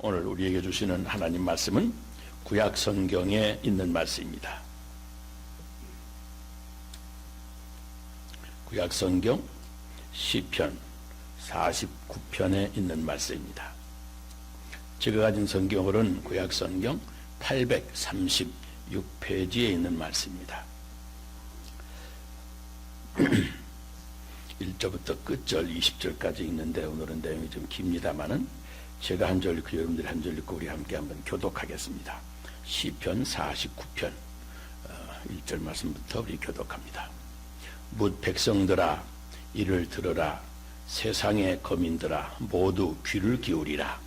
오늘 우리에게 주시는 하나님 말씀은 구약 성경에 있는 말씀입니다. 구약 성경 시편 49편에 있는 말씀입니다. 제가 가진 성경으로는 구약 성경 836페이지에 있는 말씀입니다. 1절부터 끝절 20절까지 있는데 오늘은 내용이 좀 깁니다만은 제가 한 절 읽고 여러분들이 한 절 읽고 우리 함께 한번 교독하겠습니다. 시편 49편 1절 말씀부터 우리 교독합니다. 뭇 백성들아 이를 들으라. 세상의 거민들아 모두 귀를 기울이라.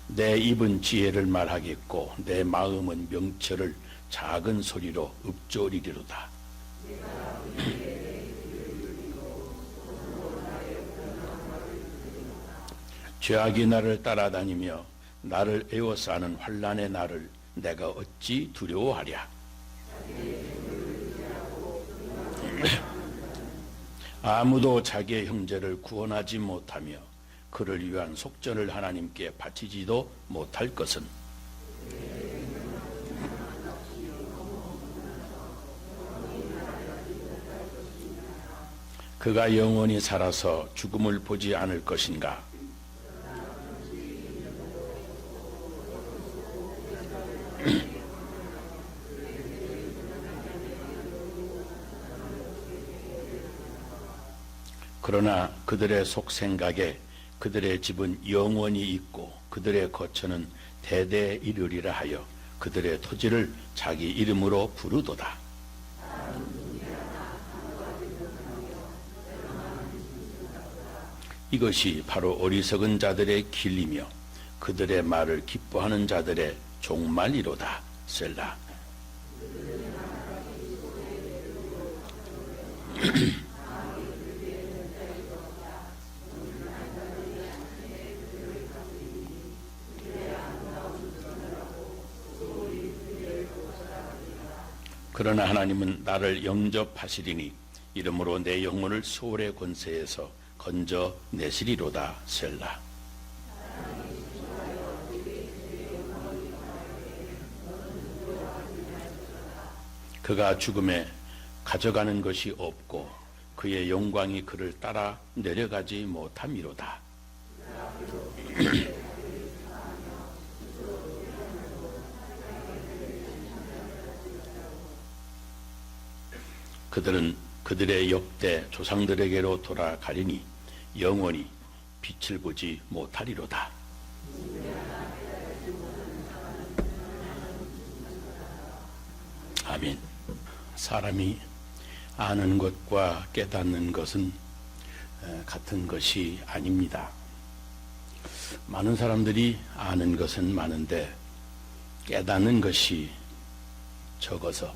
내 입은 지혜를 말하겠고 내 마음은 명철을 작은 소리로 읊조리리로다. 죄악이 나를 따라다니며 나를 에워싸는 환난의 날을 내가 어찌 두려워하랴. 아무도 자기의 형제를 구원하지 못하며 그를 위한 속전을 하나님께 바치지도 못할 것은 그가 영원히 살아서 죽음을 보지 않을 것인가. 그러나 그들의 속생각에 그들의 집은 영원히 있고 그들의 거처는 대대에 이르리라 하여 그들의 토지를 자기 이름으로 부르도다. 이것이 바로 어리석은 자들의 길이며 그들의 말을 기뻐하는 자들의 종말이로다. 셀라. 그러나 하나님은 나를 영접하시리니 이러므로 내 영혼을 소울의 권세에서 건져내시리로다. 셀라. 그가 죽음에 가져가는 것이 없고 그의 영광이 그를 따라 내려가지 못함이로다. 그들은 그들의 역대 조상들에게로 돌아가리니 영원히 빛을 보지 못하리로다. 아멘. 사람이 아는 것과 깨닫는 것은 같은 것이 아닙니다. 많은 사람들이 아는 것은 많은데 깨닫는 것이 적어서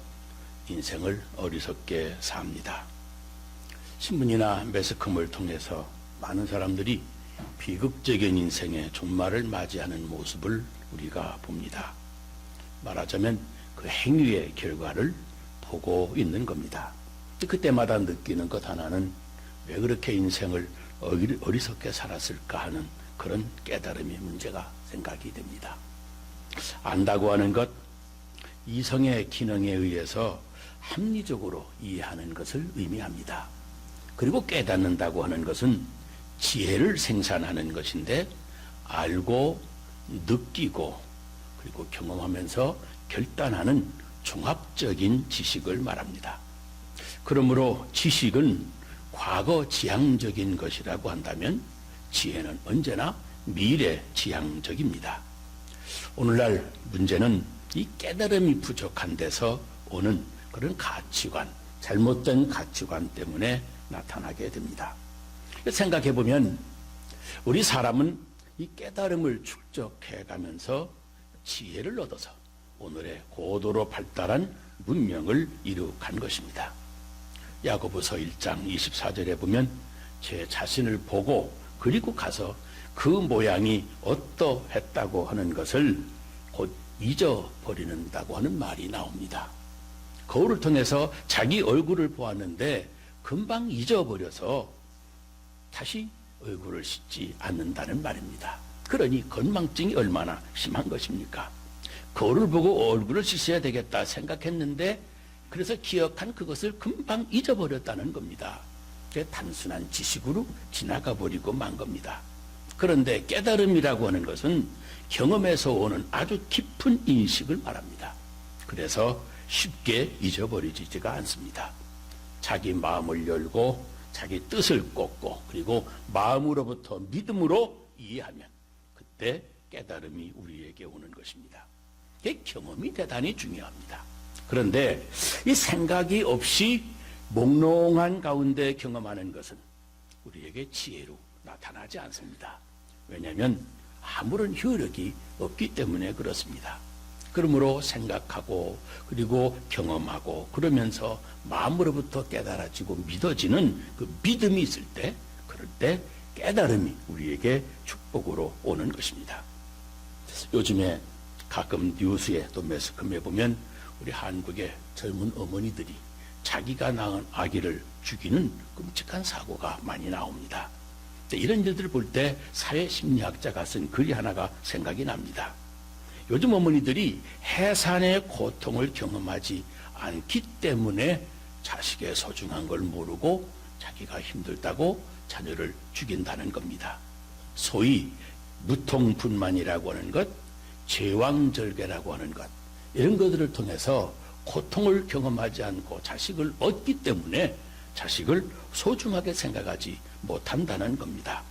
인생을 어리석게 삽니다. 신문이나 매스컴을 통해서 많은 사람들이 비극적인 인생의 종말을 맞이하는 모습을 우리가 봅니다. 말하자면 그 행위의 결과를 보고 있는 겁니다. 그때마다 느끼는 것 하나는 왜 그렇게 인생을 어리석게 살았을까 하는 그런 깨달음의 문제가 생각이 됩니다. 안다고 하는 것, 이성의 기능에 의해서 합리적으로 이해하는 것을 의미합니다. 그리고 깨닫는다고 하는 것은 지혜를 생산하는 것인데 알고 느끼고 그리고 경험하면서 결단하는 종합적인 지식을 말합니다. 그러므로 지식은 과거 지향적인 것이라고 한다면 지혜는 언제나 미래 지향적입니다. 오늘날 문제는 이 깨달음이 부족한 데서 오는 그런 가치관, 잘못된 가치관 때문에 나타나게 됩니다. 생각해 보면 우리 사람은 이 깨달음을 축적해 가면서 지혜를 얻어서 오늘의 고도로 발달한 문명을 이룩한 것입니다. 야고보서 1장 24절에 보면 제 자신을 보고 그리고 가서 그 모양이 어떠했다고 하는 것을 곧 잊어버리는다고 하는 말이 나옵니다. 거울을 통해서 자기 얼굴을 보았는데 금방 잊어버려서 다시 얼굴을 씻지 않는다는 말입니다. 그러니 건망증이 얼마나 심한 것입니까? 거울을 보고 얼굴을 씻어야 되겠다 생각했는데 그래서 기억한 그것을 금방 잊어버렸다는 겁니다. 단순한 지식으로 지나가 버리고 만 겁니다. 그런데 깨달음이라고 하는 것은 경험에서 오는 아주 깊은 인식을 말합니다. 그래서 쉽게 잊어버리지가 않습니다. 자기 마음을 열고 자기 뜻을 꽂고 그리고 마음으로부터 믿음으로 이해하면 그때 깨달음이 우리에게 오는 것입니다. 경험이 대단히 중요합니다. 그런데 이 생각이 없이 몽롱한 가운데 경험하는 것은 우리에게 지혜로 나타나지 않습니다. 왜냐하면 아무런 효력이 없기 때문에 그렇습니다. 그러므로 생각하고 그리고 경험하고 그러면서 마음으로부터 깨달아지고 믿어지는 그 믿음이 있을 때 그럴 때 깨달음이 우리에게 축복으로 오는 것입니다. 요즘에 가끔 뉴스에 또 매스컴에 보면 우리 한국의 젊은 어머니들이 자기가 낳은 아기를 죽이는 끔찍한 사고가 많이 나옵니다. 이런 일들을 볼 때 사회심리학자가 쓴 글이 하나가 생각이 납니다. 요즘 어머니들이 해산의 고통을 경험하지 않기 때문에 자식의 소중한 걸 모르고 자기가 힘들다고 자녀를 죽인다는 겁니다. 소위 무통분만이라고 하는 것, 제왕절개라고 하는 것, 이런 것들을 통해서 고통을 경험하지 않고 자식을 얻기 때문에 자식을 소중하게 생각하지 못한다는 겁니다.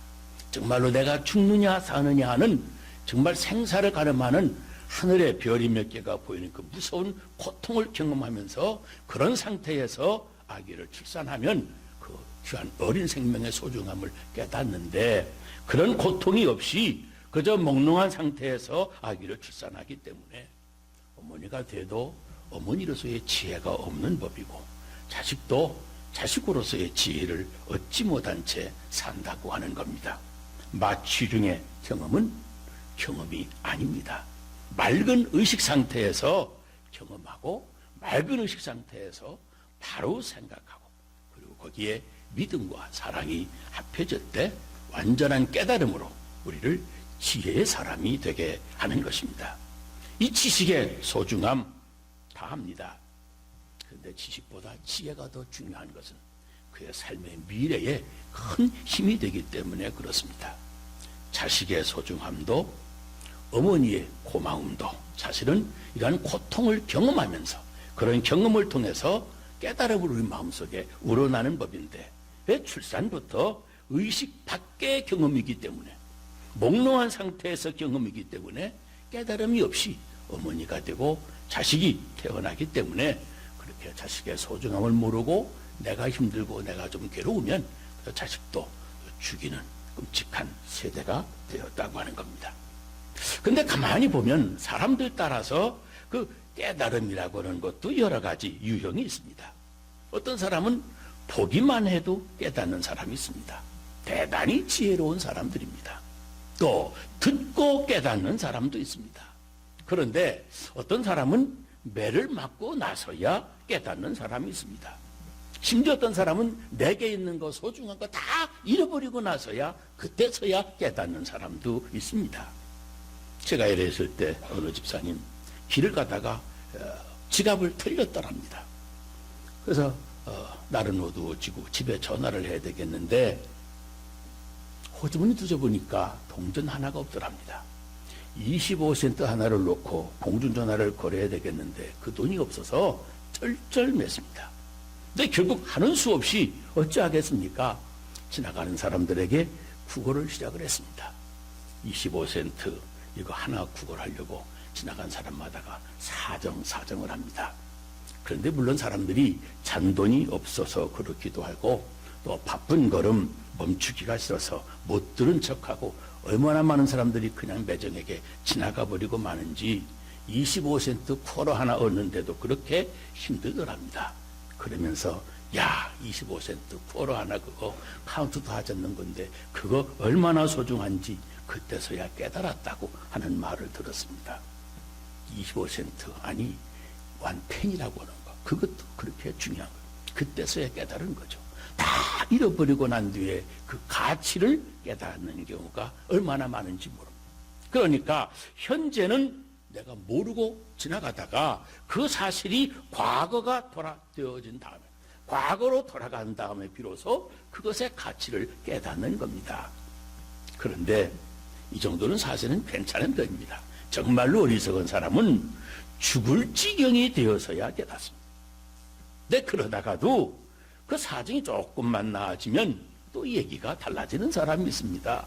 정말로 내가 죽느냐 사느냐 하는 정말 생사를 가름하는 하늘의 별이 몇 개가 보이는 그 무서운 고통을 경험하면서 그런 상태에서 아기를 출산하면 그 귀한 어린 생명의 소중함을 깨닫는데 그런 고통이 없이 그저 몽롱한 상태에서 아기를 출산하기 때문에 어머니가 돼도 어머니로서의 지혜가 없는 법이고 자식도 자식으로서의 지혜를 얻지 못한 채 산다고 하는 겁니다. 마취중의 경험은 경험이 아닙니다. 맑은 의식 상태에서 경험하고 맑은 의식 상태에서 바로 생각하고 그리고 거기에 믿음과 사랑이 합해질 때 완전한 깨달음으로 우리를 지혜의 사람이 되게 하는 것입니다. 이 지식의 소중함 다 합니다. 그런데 지식보다 지혜가 더 중요한 것은 그의 삶의 미래에 큰 힘이 되기 때문에 그렇습니다. 자식의 소중함도 어머니의 고마움도 사실은 이러한 고통을 경험하면서 그런 경험을 통해서 깨달음을 우리 마음속에 우러나는 법인데 왜 출산부터 의식 밖의 경험이기 때문에 몽롱한 상태에서 경험이기 때문에 깨달음이 없이 어머니가 되고 자식이 태어나기 때문에 그렇게 자식의 소중함을 모르고 내가 힘들고 내가 좀 괴로우면 그 자식도 죽이는 끔찍한 세대가 되었다고 하는 겁니다. 근데 가만히 보면 사람들 따라서 그 깨달음이라고 하는 것도 여러 가지 유형이 있습니다. 어떤 사람은 보기만 해도 깨닫는 사람이 있습니다. 대단히 지혜로운 사람들입니다. 또 듣고 깨닫는 사람도 있습니다. 그런데 어떤 사람은 매를 맞고 나서야 깨닫는 사람이 있습니다. 심지어 어떤 사람은 내게 있는 거 소중한 거 다 잃어버리고 나서야 그때서야 깨닫는 사람도 있습니다. 제가 이랬을 때 어느 집사님 길을 가다가 지갑을 털렸더랍니다. 그래서 날은 어두워지고 집에 전화를 해야 되겠는데 호주머니 뒤져보니까 동전 하나가 없더랍니다. 25센트 하나를 놓고 공중전화를 걸어야 되겠는데 그 돈이 없어서 쩔쩔맸습니다. 근데 결국 하는 수 없이 어찌하겠습니까? 지나가는 사람들에게 구걸을 시작을 했습니다. 25센트 이거 하나 구걸하려고 지나간 사람마다가 사정을 합니다. 그런데 물론 사람들이 잔돈이 없어서 그렇기도 하고 또 바쁜 걸음 멈추기가 싫어서 못 들은 척하고 얼마나 많은 사람들이 그냥 매정에게 지나가 버리고 마는지 25센트 쿼러 하나 얻는데도 그렇게 힘들더랍니다. 그러면서 야 25센트 쿼러 하나 그거 카운트도 하지 않는 건데 그거 얼마나 소중한지 그때서야 깨달았다고 하는 말을 들었습니다. 25센트 아니 완펜이라고 하는 거 그것도 그렇게 중요한 거예요. 그때서야 깨달은 거죠. 다 다 잃어버리고 난 뒤에 그 가치를 깨닫는 경우가 얼마나 많은지 모릅니다. 그러니까 현재는 내가 모르고 지나가다가 그 사실이 과거가 되어진 다음에, 과거로 돌아간 다음에 비로소 그것의 가치를 깨닫는 겁니다. 그런데 이 정도는 사실은 괜찮은 편입니다. 정말로 어리석은 사람은 죽을 지경이 되어서야 깨닫습니다. 근데 그러다가도 그 사정이 조금만 나아지면 또 얘기가 달라지는 사람이 있습니다.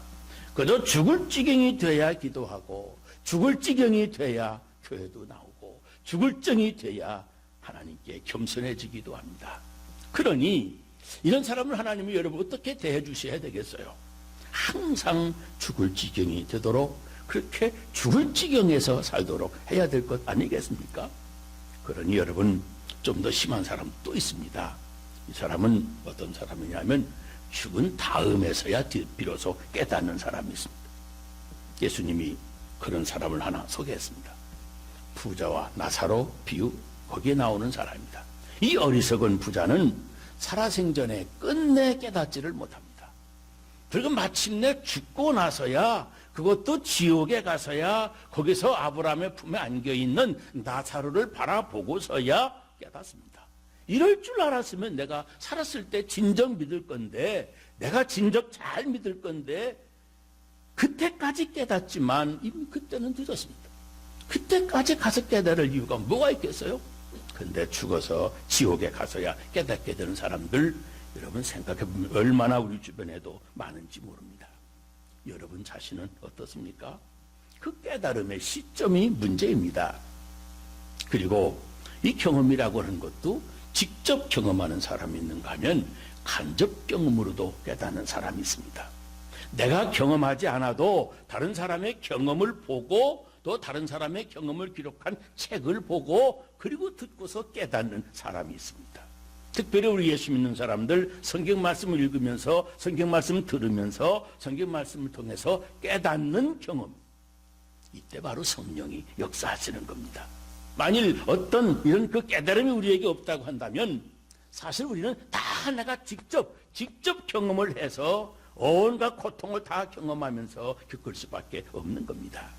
그저 죽을 지경이 돼야 기도하고, 죽을 지경이 돼야 교회도 나오고, 죽을 정이 돼야 하나님께 겸손해지기도 합니다. 그러니 이런 사람을 하나님이 여러분 어떻게 대해 주셔야 되겠어요? 항상 죽을 지경이 되도록, 그렇게 죽을 지경에서 살도록 해야 될 것 아니겠습니까? 그러니 여러분, 좀 더 심한 사람 또 있습니다. 이 사람은 어떤 사람이냐면 죽은 다음에서야 비로소 깨닫는 사람이 있습니다. 예수님이 그런 사람을 하나 소개했습니다. 부자와 나사로 비유, 거기에 나오는 사람입니다. 이 어리석은 부자는 살아생전에 끝내 깨닫지를 못합니다. 그리고 마침내 죽고 나서야, 그것도 지옥에 가서야, 거기서 아브라함의 품에 안겨있는 나사로를 바라보고서야 깨닫습니다. 이럴 줄 알았으면 내가 살았을 때 진정 믿을 건데, 내가 진정 잘 믿을 건데, 그때까지 깨닫지만 이미 그때는 늦었습니다. 그때까지 가서 깨달을 이유가 뭐가 있겠어요? 근데 죽어서 지옥에 가서야 깨닫게 되는 사람들, 여러분 생각해보면 얼마나 우리 주변에도 많은지 모릅니다. 여러분 자신은 어떻습니까? 그 깨달음의 시점이 문제입니다. 그리고 이 경험이라고 하는 것도 직접 경험하는 사람이 있는가 하면 간접 경험으로도 깨닫는 사람이 있습니다. 내가 경험하지 않아도 다른 사람의 경험을 보고, 또 다른 사람의 경험을 기록한 책을 보고, 그리고 듣고서 깨닫는 사람이 있습니다. 특별히 우리 예수 믿는 사람들 성경 말씀을 읽으면서, 성경 말씀을 들으면서, 성경 말씀을 통해서 깨닫는 경험, 이때 바로 성령이 역사하시는 겁니다. 만일 어떤 이런 그 깨달음이 우리에게 없다고 한다면 사실 우리는 다 내가 직접 경험을 해서 온갖 고통을 다 경험하면서 겪을 수밖에 없는 겁니다.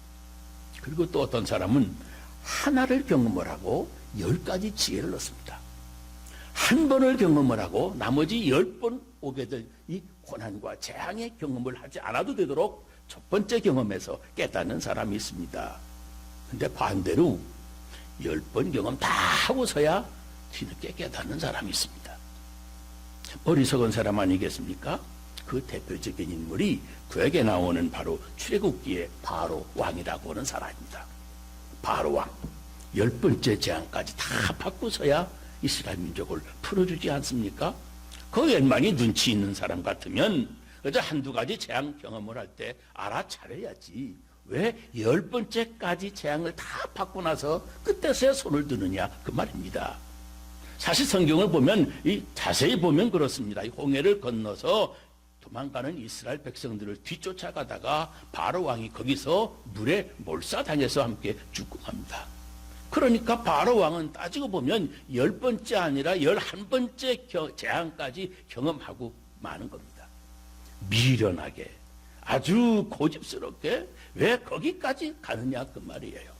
그리고 또 어떤 사람은 하나를 경험을 하고 10가지 지혜를 얻습니다. 한 번을 경험을 하고 나머지 10번 오게 될 이 고난과 재앙의 경험을 하지 않아도 되도록 첫 번째 경험에서 깨닫는 사람이 있습니다. 근데 반대로 10번 경험 다 하고서야 뒤늦게 깨닫는 사람이 있습니다. 어리석은 사람 아니겠습니까? 그 대표적인 인물이 구약에 나오는 바로 출애굽기의 바로 왕이라고 하는 사람입니다. 바로 왕, 10번째 재앙까지 다 받고서야 이스라엘 민족을 풀어주지 않습니까? 그 웬만히 눈치 있는 사람 같으면 그저 한두 가지 재앙 경험을 할 때 알아차려야지, 왜 10번째까지 재앙을 다 받고 나서 그때서야 손을 드느냐, 그 말입니다. 사실 성경을 보면, 자세히 보면 그렇습니다. 이 홍해를 건너서 도망가는 이스라엘 백성들을 뒤쫓아가다가 바로 왕이 거기서 물에 몰사당해서 함께 죽고 갑니다. 그러니까 바로 왕은 따지고 보면 10번째 아니라 11번째 재앙까지 경험하고 마는 겁니다. 미련하게, 아주 고집스럽게 왜 거기까지 가느냐, 그 말이에요.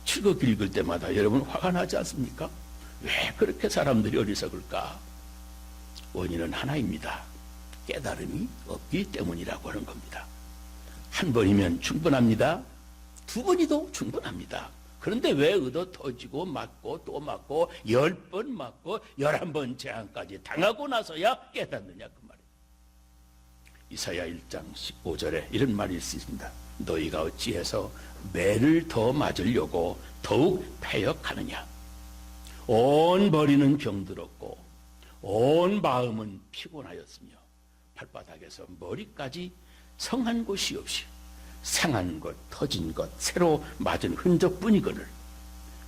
출국 읽을 때마다 여러분 화가 나지 않습니까? 왜 그렇게 사람들이 어리석을까? 원인은 하나입니다. 깨달음이 없기 때문이라고 하는 겁니다. 한 번이면 충분합니다. 두 번이도 충분합니다. 그런데 왜 얻어 터지고 맞고 또 맞고 10번 맞고 11번 재앙까지 당하고 나서야 깨닫느냐, 그 말이에요. 이사야 1장 15절에 이런 말이 있습니다. 너희가 어찌해서 매를 더 맞으려고 더욱 패역하느냐. 온 머리는 병들었고 온 마음은 피곤하였으며 발바닥에서 머리까지 성한 곳이 없이 상한 것, 터진 것, 새로 맞은 흔적뿐이거늘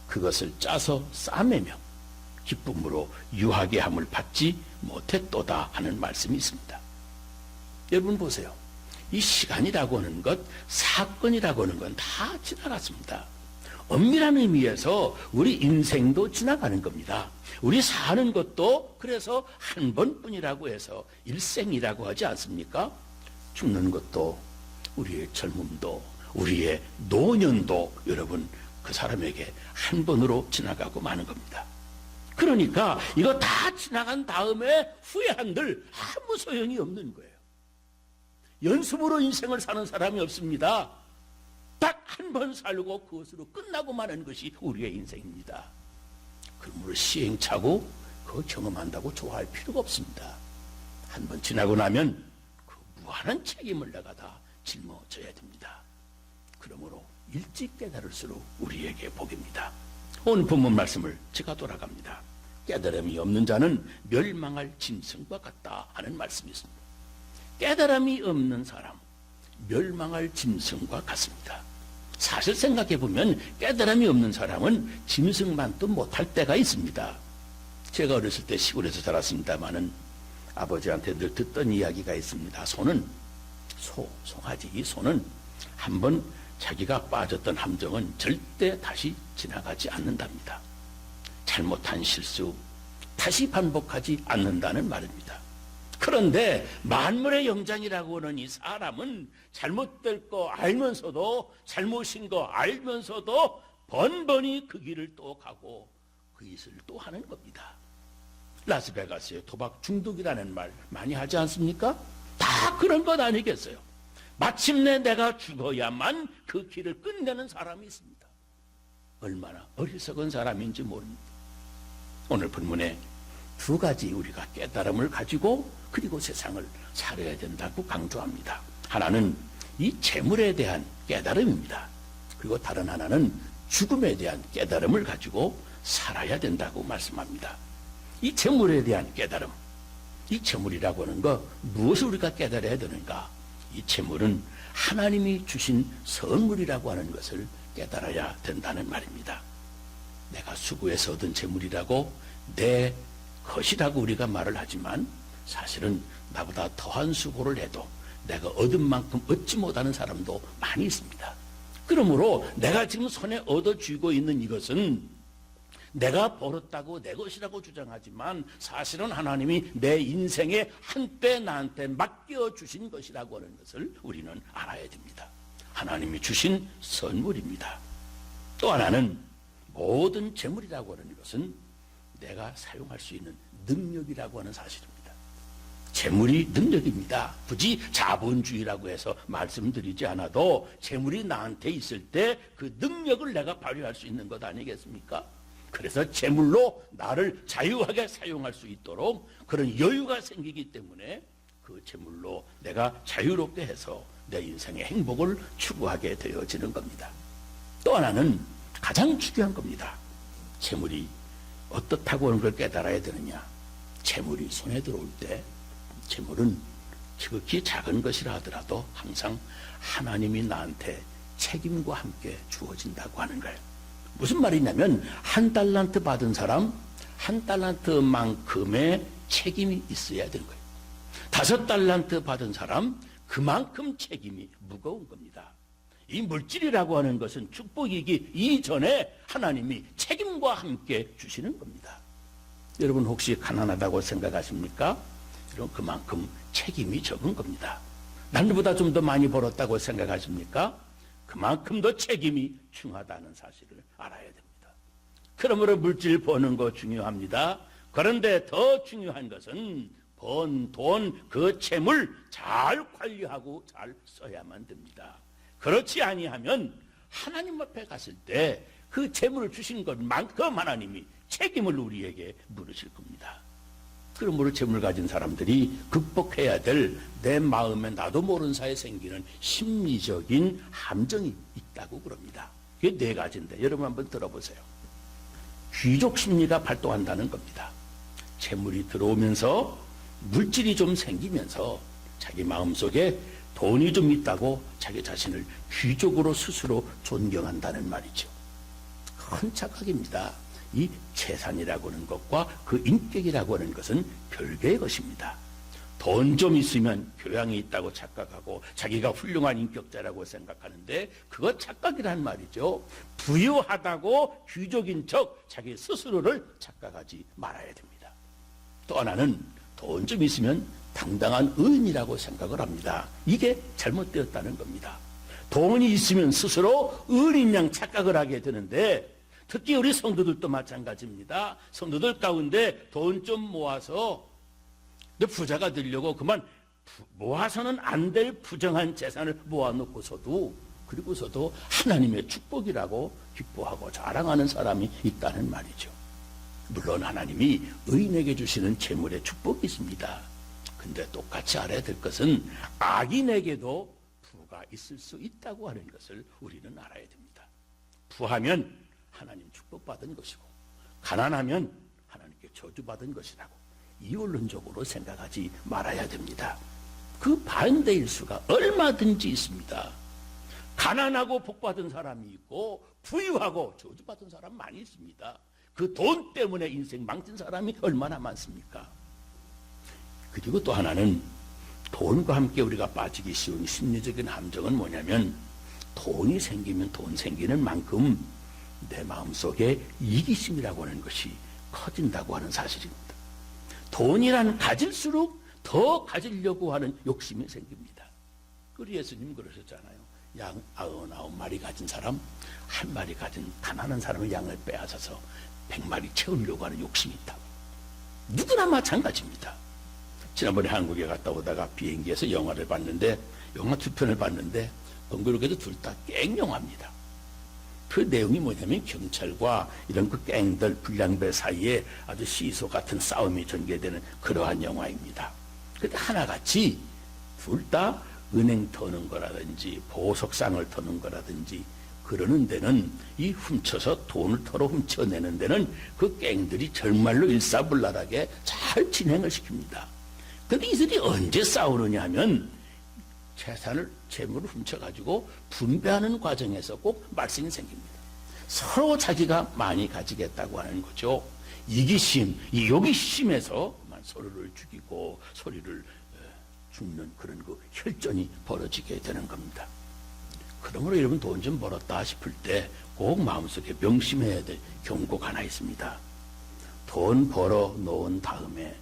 그것을 짜서 싸매며 기쁨으로 유하게 함을 받지 못했도다 하는 말씀이 있습니다. 여러분 보세요. 이 시간이라고 하는 것, 사건이라고 하는 건 다 지나갔습니다. 엄밀한 의미에서 우리 인생도 지나가는 겁니다. 우리 사는 것도 그래서 한 번뿐이라고 해서 일생이라고 하지 않습니까? 죽는 것도 우리의 젊음도 우리의 노년도 여러분 그 사람에게 한 번으로 지나가고 마는 겁니다. 그러니까 이거 다 지나간 다음에 후회한들 아무 소용이 없는 거예요. 연습으로 인생을 사는 사람이 없습니다. 딱 한 번 살고 그것으로 끝나고 마는 것이 우리의 인생입니다. 그러므로 시행착오 그거 경험한다고 좋아할 필요가 없습니다. 한 번 지나고 나면 그 무한한 책임을 내가 다 짊어져야 됩니다. 그러므로 일찍 깨달을수록 우리에게 복입니다. 오늘 본문 말씀을 제가 돌아갑니다. 깨달음이 없는 자는 멸망할 짐승과 같다 하는 말씀이 있습니다. 깨달음이 없는 사람 멸망할 짐승과 같습니다. 사실 생각해보면 깨달음이 없는 사람은 짐승만도 못할 때가 있습니다. 제가 어렸을 때 시골에서 자랐습니다마는 아버지한테 늘 듣던 이야기가 있습니다. 송아지 이 소는 한번 자기가 빠졌던 함정은 절대 다시 지나가지 않는답니다. 잘못한 실수 다시 반복하지 않는다는 말입니다. 그런데 만물의 영장이라고 하는 이 사람은 잘못될 거 알면서도 잘못인 거 알면서도 번번이 그 길을 또 가고 그 짓을 또 하는 겁니다. 라스베가스의 도박 중독이라는 말 많이 하지 않습니까? 다 그런 것 아니겠어요? 마침내 내가 죽어야만 그 길을 끝내는 사람이 있습니다. 얼마나 어리석은 사람인지 모릅니다. 오늘 본문에 두 가지 우리가 깨달음을 가지고 그리고 세상을 살아야 된다고 강조합니다. 하나는 이 재물에 대한 깨달음입니다. 그리고 다른 하나는 죽음에 대한 깨달음을 가지고 살아야 된다고 말씀합니다. 이 재물에 대한 깨달음, 이 재물이라고 하는 거 무엇을 우리가 깨달아야 되는가? 이 재물은 하나님이 주신 선물이라고 하는 것을 깨달아야 된다는 말입니다. 내가 수고해서 얻은 재물이라고 내 것이라고 우리가 말을 하지만 사실은 나보다 더한 수고를 해도 내가 얻은 만큼 얻지 못하는 사람도 많이 있습니다. 그러므로 내가 지금 손에 얻어쥐고 있는 이것은 내가 벌었다고 내 것이라고 주장하지만 사실은 하나님이 내 인생의 한때 나한테 맡겨주신 것이라고 하는 것을 우리는 알아야 됩니다. 하나님이 주신 선물입니다. 또 하나는 모든 재물이라고 하는 것은 내가 사용할 수 있는 능력이라고 하는 사실입니다. 재물이 능력입니다. 굳이 자본주의라고 해서 말씀드리지 않아도 재물이 나한테 있을 때 그 능력을 내가 발휘할 수 있는 것 아니겠습니까? 그래서 재물로 나를 자유하게 사용할 수 있도록 그런 여유가 생기기 때문에 그 재물로 내가 자유롭게 해서 내 인생의 행복을 추구하게 되어지는 겁니다. 또 하나는 가장 중요한 겁니다. 재물이 어떻다고 하는 걸 깨달아야 되느냐. 재물이 손에 들어올 때 재물은 지극히 작은 것이라 하더라도 항상 하나님이 나한테 책임과 함께 주어진다고 하는 거예요. 무슨 말이냐면 한 달란트 받은 사람 한 달란트만큼의 책임이 있어야 되는 거예요. 5달란트 받은 사람 그만큼 책임이 무거운 겁니다. 이 물질이라고 하는 것은 축복이기 이전에 하나님이 책임과 함께 주시는 겁니다. 여러분 혹시 가난하다고 생각하십니까? 여러분 그만큼 책임이 적은 겁니다. 남들보다 좀 더 많이 벌었다고 생각하십니까? 그만큼 더 책임이 중하다는 사실을 알아야 됩니다. 그러므로 물질 버는 거 중요합니다. 그런데 더 중요한 것은 번 돈, 그 재물 잘 관리하고 잘 써야만 됩니다. 그렇지 아니하면 하나님 앞에 갔을 때 그 재물을 주신 것만큼 하나님이 책임을 우리에게 물으실 겁니다. 그러므로 재물 가진 사람들이 극복해야 될 내 마음에 나도 모르는 사이에 생기는 심리적인 함정이 있다고 그럽니다. 그게 4가지인데 여러분 한번 들어보세요. 귀족 심리가 발동한다는 겁니다. 재물이 들어오면서 물질이 좀 생기면서 자기 마음속에 돈이 좀 있다고 자기 자신을 귀족으로 스스로 존경한다는 말이죠. 큰 착각입니다. 이 재산이라고 하는 것과 그 인격이라고 하는 것은 별개의 것입니다. 돈 좀 있으면 교양이 있다고 착각하고 자기가 훌륭한 인격자라고 생각하는데 그거 착각이란 말이죠. 부유하다고 귀족인 척 자기 스스로를 착각하지 말아야 됩니다. 또 하나는 돈 좀 있으면 당당한 의인이라고 생각을 합니다. 이게 잘못되었다는 겁니다. 돈이 있으면 스스로 의인인 양 착각을 하게 되는데 특히 우리 성도들도 마찬가지입니다. 성도들 가운데 돈 좀 모아서 부자가 되려고 그만 모아서는 안 될 부정한 재산을 모아놓고서도 그리고서도 하나님의 축복이라고 기뻐하고 자랑하는 사람이 있다는 말이죠. 물론 하나님이 의인에게 주시는 재물의 축복이 있습니다. 근데 똑같이 알아야 될 것은 악인에게도 부가 있을 수 있다고 하는 것을 우리는 알아야 됩니다. 부하면 하나님 축복받은 것이고 가난하면 하나님께 저주받은 것이라고 이원론적으로 생각하지 말아야 됩니다. 그 반대일 수가 얼마든지 있습니다. 가난하고 복받은 사람이 있고 부유하고 저주받은 사람 많이 있습니다. 그 돈 때문에 인생 망친 사람이 얼마나 많습니까? 그리고 또 하나는 돈과 함께 우리가 빠지기 쉬운 심리적인 함정은 뭐냐면 돈이 생기면 돈 생기는 만큼 내 마음속에 이기심이라고 하는 것이 커진다고 하는 사실입니다. 돈이란 가질수록 더 가지려고 하는 욕심이 생깁니다. 우리 예수님 그러셨잖아요. 양 99마리 가진 사람, 한 마리 가진 가난한 사람의 양을 빼앗아서 100마리 채우려고 하는 욕심이 있다고. 누구나 마찬가지입니다. 지난번에 한국에 갔다 오다가 비행기에서 영화를 봤는데 영화 2편을 봤는데 엉그럽게도 둘 다 깽영화입니다. 그 내용이 뭐냐면 경찰과 이런 그 갱들 불량배 사이에 아주 시소 같은 싸움이 전개되는 그러한 영화입니다. 근데 하나같이 둘 다 은행 터는 거라든지 보석상을 터는 거라든지 그러는 데는 이 훔쳐서 돈을 털어 훔쳐내는 데는 그 갱들이 정말로 일사불란하게 잘 진행을 시킵니다. 근데 이들이 언제 싸우느냐 하면 재물을 훔쳐가지고 분배하는 과정에서 꼭 말썽이 생깁니다. 서로 자기가 많이 가지겠다고 하는 거죠. 이기심, 이 욕심에서 서로를 죽이고 소리를 죽는 그런 그 혈전이 벌어지게 되는 겁니다. 그러므로 여러분 돈 좀 벌었다 싶을 때 꼭 마음속에 명심해야 될 경고가 하나 있습니다. 돈 벌어 놓은 다음에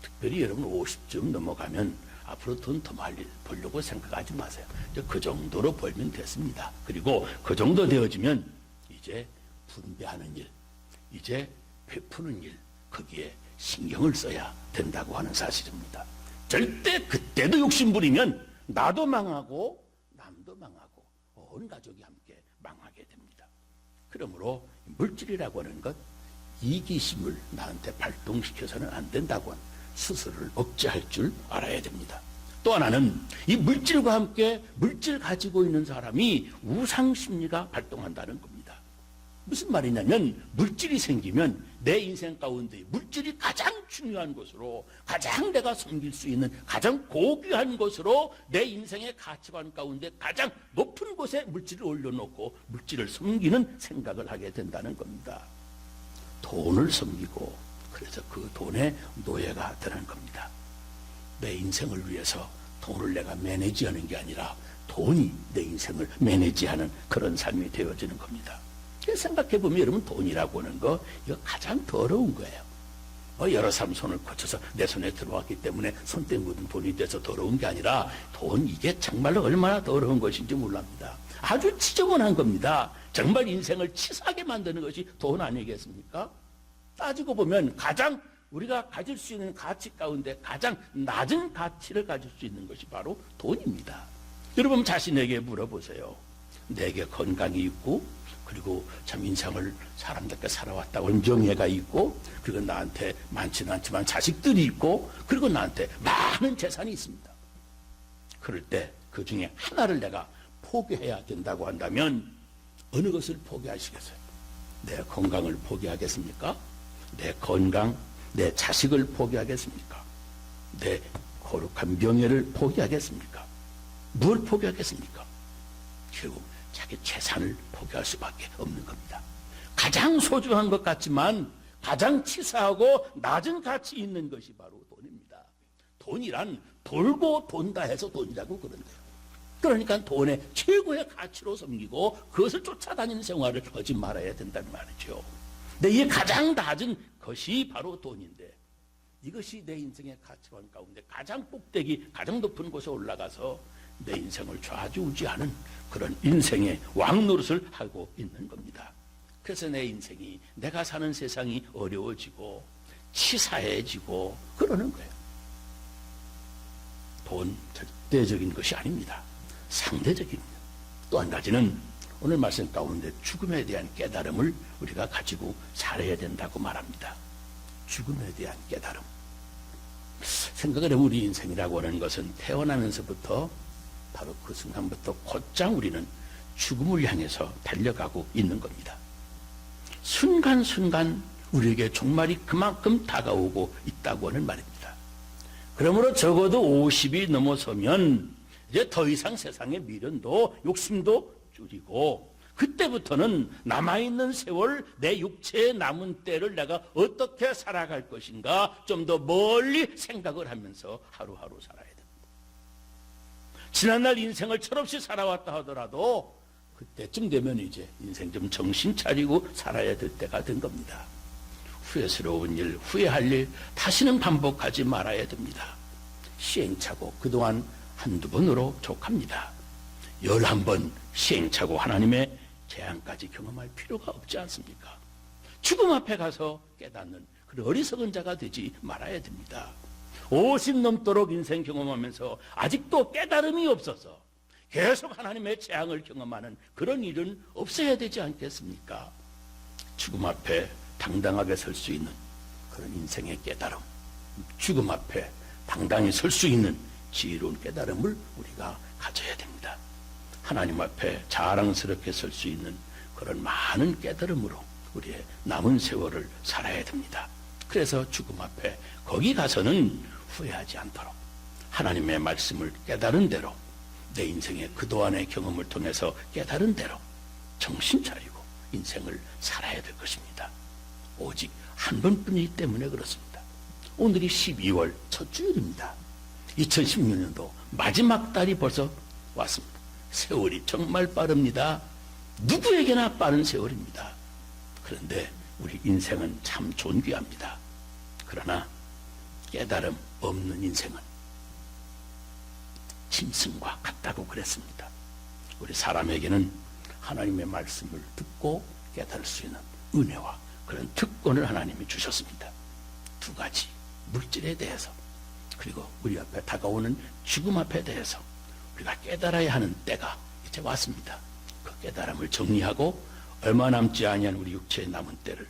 특별히 여러분 50쯤 넘어가면 앞으로 돈 더 많이 벌려고 생각하지 마세요. 이제 그 정도로 벌면 됐습니다. 그리고 그 정도 되어지면 이제 분배하는 일, 이제 베푸는 일, 거기에 신경을 써야 된다고 하는 사실입니다. 절대 그때도 욕심부리면 나도 망하고 남도 망하고 온 가족이 함께 망하게 됩니다. 그러므로 물질이라고 하는 것, 이기심을 나한테 발동시켜서는 안 된다고 하는 스스로를 억제할 줄 알아야 됩니다. 또 하나는 이 물질과 함께 물질 가지고 있는 사람이 우상심리가 발동한다는 겁니다. 무슨 말이냐면 물질이 생기면 내 인생 가운데 물질이 가장 중요한 것으로 가장 내가 섬길 수 있는 가장 고귀한 것으로 내 인생의 가치관 가운데 가장 높은 곳에 물질을 올려놓고 물질을 섬기는 생각을 하게 된다는 겁니다. 돈을 섬기고 그래서 그 돈의 노예가 되는 겁니다. 내 인생을 위해서 돈을 내가 매니지하는 게 아니라 돈이 내 인생을 매니지하는 그런 삶이 되어지는 겁니다. 생각해보면 여러분 돈이라고 하는 거 이거 가장 더러운 거예요. 여러 사람 손을 거쳐서 내 손에 들어왔기 때문에 손때 묻은 돈이 돼서 더러운 게 아니라 돈 이게 정말로 얼마나 더러운 것인지 몰랍니다. 아주 지저분한 겁니다. 정말 인생을 치사하게 만드는 것이 돈 아니겠습니까? 따지고 보면 가장 우리가 가질 수 있는 가치 가운데 가장 낮은 가치를 가질 수 있는 것이 바로 돈입니다. 여러분 자신에게 물어보세요. 내게 건강이 있고 그리고 참 인생을 사람답게 살아왔다고 명예가 있고 그리고 나한테 많지는 않지만 자식들이 있고 그리고 나한테 많은 재산이 있습니다. 그럴 때 그 중에 하나를 내가 포기해야 된다고 한다면 어느 것을 포기하시겠어요? 내 건강을 포기하겠습니까? 내 건강, 내 자식을 포기하겠습니까? 내 거룩한 명예를 포기하겠습니까? 뭘 포기하겠습니까? 결국 자기 재산을 포기할 수밖에 없는 겁니다. 가장 소중한 것 같지만 가장 치사하고 낮은 가치 있는 것이 바로 돈입니다. 돈이란 돌고 돈다 해서 돈이라고 그런대요. 그러니까 돈의 최고의 가치로 섬기고 그것을 쫓아다니는 생활을 하지 말아야 된다는 말이죠. 근데 이 가장 낮은 것이 바로 돈인데, 이것이 내 인생의 가치관 가운데 가장 꼭대기, 가장 높은 곳에 올라가서 내 인생을 좌지우지하는 그런 인생의 왕노릇을 하고 있는 겁니다. 그래서 내 인생이, 내가 사는 세상이 어려워지고 치사해지고 그러는 거예요. 돈 절대적인 것이 아닙니다. 상대적입니다. 또 한 가지는 오늘 말씀 가운데 죽음에 대한 깨달음을 우리가 가지고 살아야 된다고 말합니다. 죽음에 대한 깨달음. 생각을 해보면 우리 인생이라고 하는 것은 태어나면서부터 바로 그 순간부터 곧장 우리는 죽음을 향해서 달려가고 있는 겁니다. 순간순간 우리에게 종말이 그만큼 다가오고 있다고 하는 말입니다. 그러므로 적어도 50이 넘어서면 이제 더 이상 세상의 미련도 욕심도 줄이고, 그때부터는 남아있는 세월, 내 육체에 남은 때를 내가 어떻게 살아갈 것인가 좀 더 멀리 생각을 하면서 하루하루 살아야 됩니다. 지난날 인생을 철없이 살아왔다 하더라도 그때쯤 되면 이제 인생 좀 정신 차리고 살아야 될 때가 된 겁니다. 후회스러운 일, 후회할 일 다시는 반복하지 말아야 됩니다. 시행착오 그동안 한두 번으로 족합니다. 11번 시행착오 하나님의 재앙까지 경험할 필요가 없지 않습니까? 죽음 앞에 가서 깨닫는 그런 어리석은 자가 되지 말아야 됩니다. 50 넘도록 인생 경험하면서 아직도 깨달음이 없어서 계속 하나님의 재앙을 경험하는 그런 일은 없어야 되지 않겠습니까? 죽음 앞에 당당하게 설 수 있는 그런 인생의 깨달음, 죽음 앞에 당당히 설 수 있는 지혜로운 깨달음을 우리가 가져야 됩니다. 하나님 앞에 자랑스럽게 설 수 있는 그런 많은 깨달음으로 우리의 남은 세월을 살아야 됩니다. 그래서 죽음 앞에 거기 가서는 후회하지 않도록 하나님의 말씀을 깨달은 대로, 내 인생의 그동안의 경험을 통해서 깨달은 대로 정신 차리고 인생을 살아야 될 것입니다. 오직 한 번뿐이기 때문에 그렇습니다. 오늘이 12월 첫 주일입니다. 2016년도 마지막 달이 벌써 왔습니다. 세월이 정말 빠릅니다. 누구에게나 빠른 세월입니다. 그런데 우리 인생은 참 존귀합니다. 그러나 깨달음 없는 인생은 짐승과 같다고 그랬습니다. 우리 사람에게는 하나님의 말씀을 듣고 깨달을 수 있는 은혜와 그런 특권을 하나님이 주셨습니다. 두 가지, 물질에 대해서 그리고 우리 앞에 다가오는 죽음 앞에 대해서 우리가 깨달아야 하는 때가 이제 왔습니다. 그 깨달음을 정리하고 얼마 남지 아니한 우리 육체의 남은 때를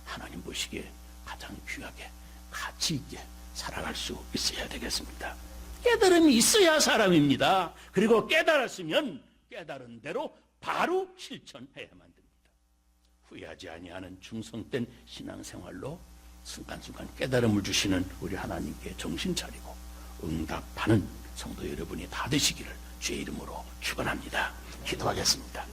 하나님 보시기에 가장 귀하게 가치 있게 살아갈 수 있어야 되겠습니다. 깨달음이 있어야 사람입니다. 그리고 깨달았으면 깨달은 대로 바로 실천해야만 됩니다. 후회하지 아니하는 중성된 신앙생활로 순간순간 깨달음을 주시는 우리 하나님께 정신 차리고 응답하는 성도 여러분이 다 되시기를 주의 이름으로 축원합니다. 기도하겠습니다.